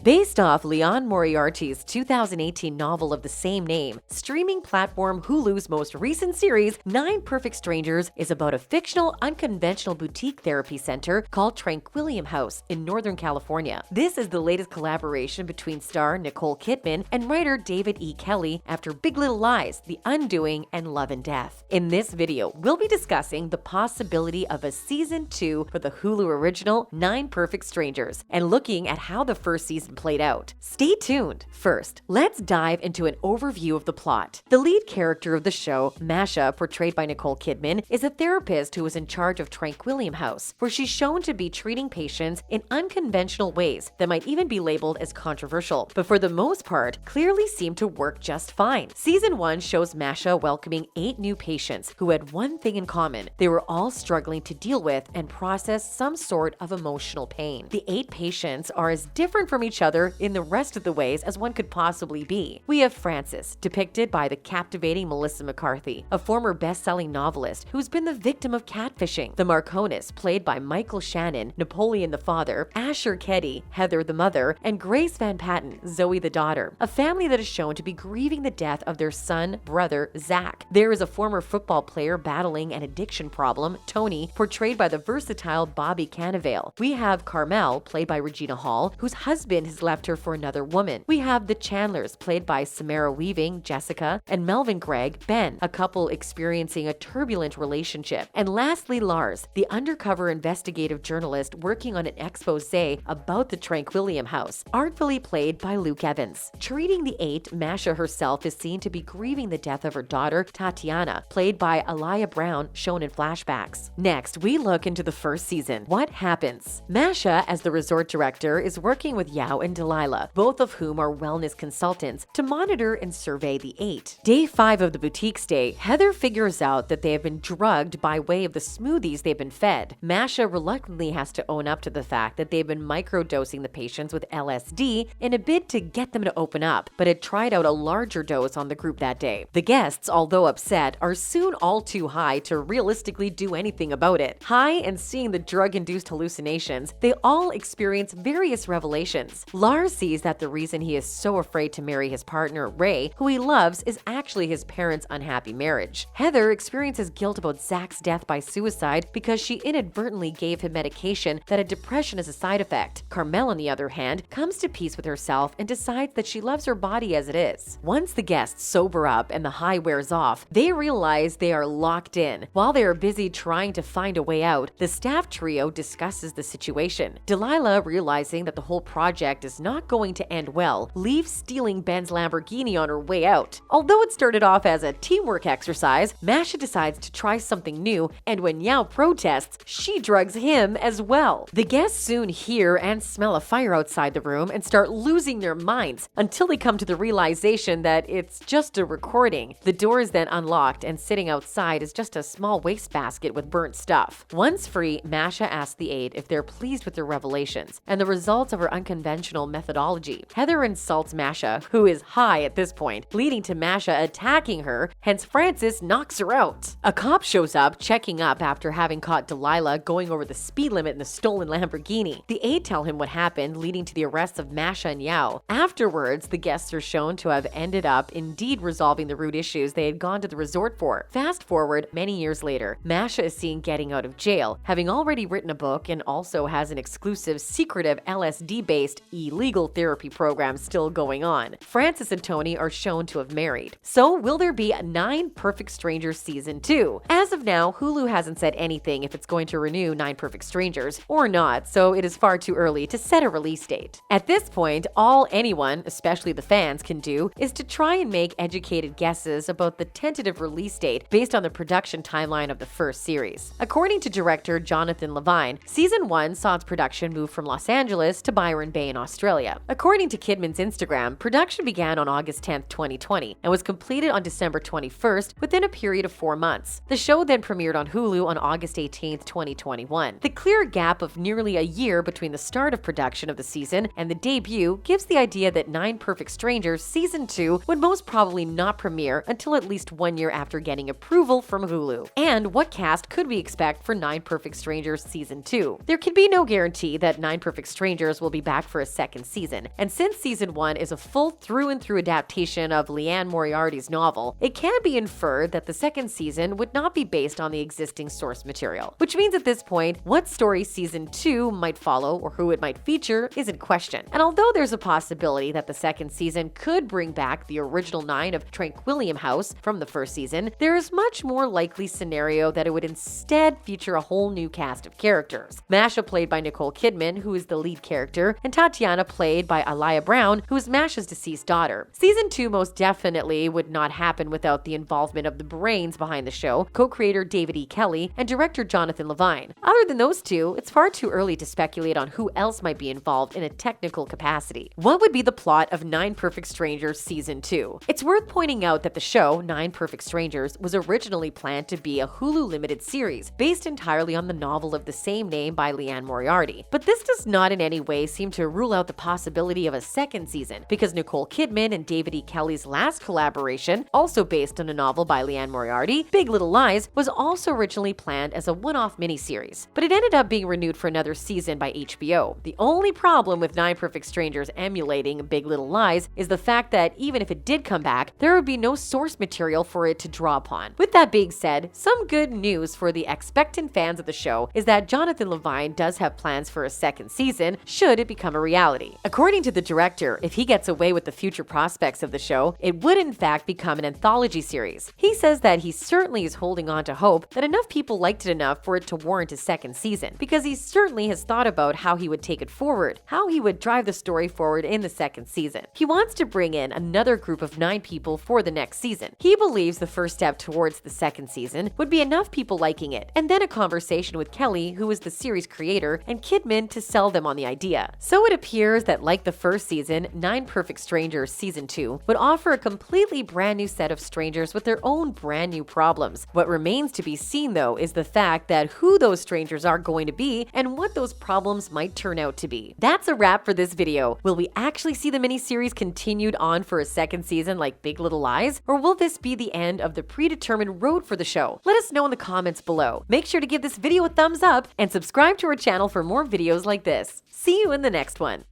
Based off Leon Moriarty's 2018 novel of the same name, streaming platform Hulu's most recent series, 9 Perfect Strangers, is about a fictional, unconventional boutique therapy center called Tranquillium House in Northern California. This is the latest collaboration between star Nicole Kidman and writer David E. Kelley after Big Little Lies, The Undoing, and Love and Death. In this video, we'll be discussing the possibility of a season 2 for the Hulu original 9 Perfect Strangers and looking at how the first season played out. Stay tuned. First, let's dive into an overview of the plot. The lead character of the show, Masha, portrayed by Nicole Kidman, is a therapist who is in charge of Tranquillium House, where she's shown to be treating patients in unconventional ways that might even be labeled as controversial, but for the most part, clearly seem to work just fine. Season 1 shows Masha welcoming 8 new patients who had one thing in common. They were all struggling to deal with and process some sort of emotional pain. The 8 patients are as different from each other in the rest of the ways as one could possibly be. We have Frances, depicted by the captivating Melissa McCarthy, a former best-selling novelist who's been the victim of catfishing. The Marconis, played by Michael Shannon, Napoleon the father, Asher Keddy, Heather the mother, and Grace Van Patten, Zoe the daughter. A family that is shown to be grieving the death of their son, brother, Zach. There is a former football player battling an addiction problem, Tony, portrayed by the versatile Bobby Cannavale. We have Carmel, played by Regina Hall, whose husband has left her for another woman. We have the Chandlers, played by Samara Weaving, Jessica, and Melvin Gregg, Ben, a couple experiencing a turbulent relationship. And lastly, Lars, the undercover investigative journalist working on an expose about the Tranquillium House, artfully played by Luke Evans. Treating the 8, Masha herself is seen to be grieving the death of her daughter, Tatiana, played by Aliyah Brown, shown in flashbacks. Next, we look into the first season. What happens? Masha, as the resort director, is working with Yao and Delilah, both of whom are wellness consultants, to monitor and survey the 8. Day 5 of the boutique stay, Heather figures out that they have been drugged by way of the smoothies they've been fed. Masha reluctantly has to own up to the fact that they've been microdosing the patients with LSD in a bid to get them to open up, but had tried out a larger dose on the group that day. The guests, although upset, are soon all too high to realistically do anything about it. High and seeing the drug-induced hallucinations, they all experience various revelations. Lars sees that the reason he is so afraid to marry his partner, Ray, who he loves, is actually his parents' unhappy marriage. Heather experiences guilt about Zach's death by suicide because she inadvertently gave him medication that had depression as a side effect. Carmel, on the other hand, comes to peace with herself and decides that she loves her body as it is. Once the guests sober up and the high wears off, they realize they are locked in. While they are busy trying to find a way out, the staff trio discusses the situation. Delilah, realizing that the whole project is not going to end well, leaves stealing Ben's Lamborghini on her way out. Although it started off as a teamwork exercise, Masha decides to try something new, and when Yao protests, she drugs him as well. The guests soon hear and smell a fire outside the room and start losing their minds until they come to the realization that it's just a recording. The door is then unlocked, and sitting outside is just a small wastebasket with burnt stuff. Once free, Masha asks the 8 if they're pleased with their revelations and the results of her unconventional methodology. Heather insults Masha, who is high at this point, leading to Masha attacking her, hence Frances knocks her out. A cop shows up, checking up after having caught Delilah going over the speed limit in the stolen Lamborghini. The 8 tell him what happened, leading to the arrests of Masha and Yao. Afterwards, the guests are shown to have ended up indeed resolving the root issues they had gone to the resort for. Fast forward many years later, Masha is seen getting out of jail, having already written a book and also has an exclusive, secretive LSD-based illegal therapy program still going on. Frances and Tony are shown to have married. So will there be a 9 Perfect Strangers season 2? As of now, Hulu hasn't said anything if it's going to renew 9 Perfect Strangers or not, so it is far too early to set a release date. At this point, all anyone, especially the fans, can do is to try and make educated guesses about the tentative release date based on the production timeline of the first series. According to director Jonathan Levine, season 1 saw its production move from Los Angeles to Byron Bay in Australia. According to Kidman's Instagram, production began on August 10, 2020, and was completed on December 21st within a period of 4 months. The show then premiered on Hulu on August 18, 2021. The clear gap of nearly a year between the start of production of the season and the debut gives the idea that 9 Perfect Strangers Season 2 would most probably not premiere until at least 1 year after getting approval from Hulu. And what cast could we expect for 9 Perfect Strangers Season 2? There can be no guarantee that 9 Perfect Strangers will be back for a second season. And since season 1 is a full through-and-through adaptation of Liane Moriarty's novel, it can be inferred that the second season would not be based on the existing source material. Which means at this point, what story season 2 might follow or who it might feature is in question. And although there's a possibility that the second season could bring back the original 9 of Tranquillium House from the first season, there is much more likely scenario that it would instead feature a whole new cast of characters. Masha, played by Nicole Kidman, who is the lead character, and Tatiana, played by Aliyah Brown, who is Masha's deceased daughter. Season 2 most definitely would not happen without the involvement of the brains behind the show, co-creator David E. Kelley and director Jonathan Levine. Other than those two, it's far too early to speculate on who else might be involved in a technical capacity. What would be the plot of 9 Perfect Strangers Season 2? It's worth pointing out that the show, 9 Perfect Strangers, was originally planned to be a Hulu limited series, based entirely on the novel of the same name by Liane Moriarty. But this does not in any way seem to rule out the possibility of a second season, because Nicole Kidman and David E. Kelley's last collaboration, also based on a novel by Liane Moriarty, Big Little Lies, was also originally planned as a one-off miniseries. But it ended up being renewed for another season by HBO. The only problem with 9 Perfect Strangers emulating Big Little Lies is the fact that even if it did come back, there would be no source material for it to draw upon. With that being said, some good news for the expectant fans of the show is that Jonathan Levine does have plans for a second season should it become a reality. According to the director, if he gets away with the future prospects of the show, it would in fact become an anthology series. He says that he certainly is holding on to hope that enough people liked it enough for it to warrant a second season, because he certainly has thought about how he would take it forward, how he would drive the story forward in the second season. He wants to bring in another group of 9 people for the next season. He believes the first step towards the second season would be enough people liking it, and then a conversation with Kelley, who is the series creator, and Kidman to sell them on the idea. So it appears that like the first season, 9 Perfect Strangers Season 2 would offer a completely brand new set of strangers with their own brand new problems. What remains to be seen though is the fact that who those strangers are going to be and what those problems might turn out to be. That's a wrap for this video. Will we actually see the miniseries continued on for a second season like Big Little Lies? Or will this be the end of the predetermined road for the show? Let us know in the comments below. Make sure to give this video a thumbs up and subscribe to our channel for more videos like this. See you in the next one.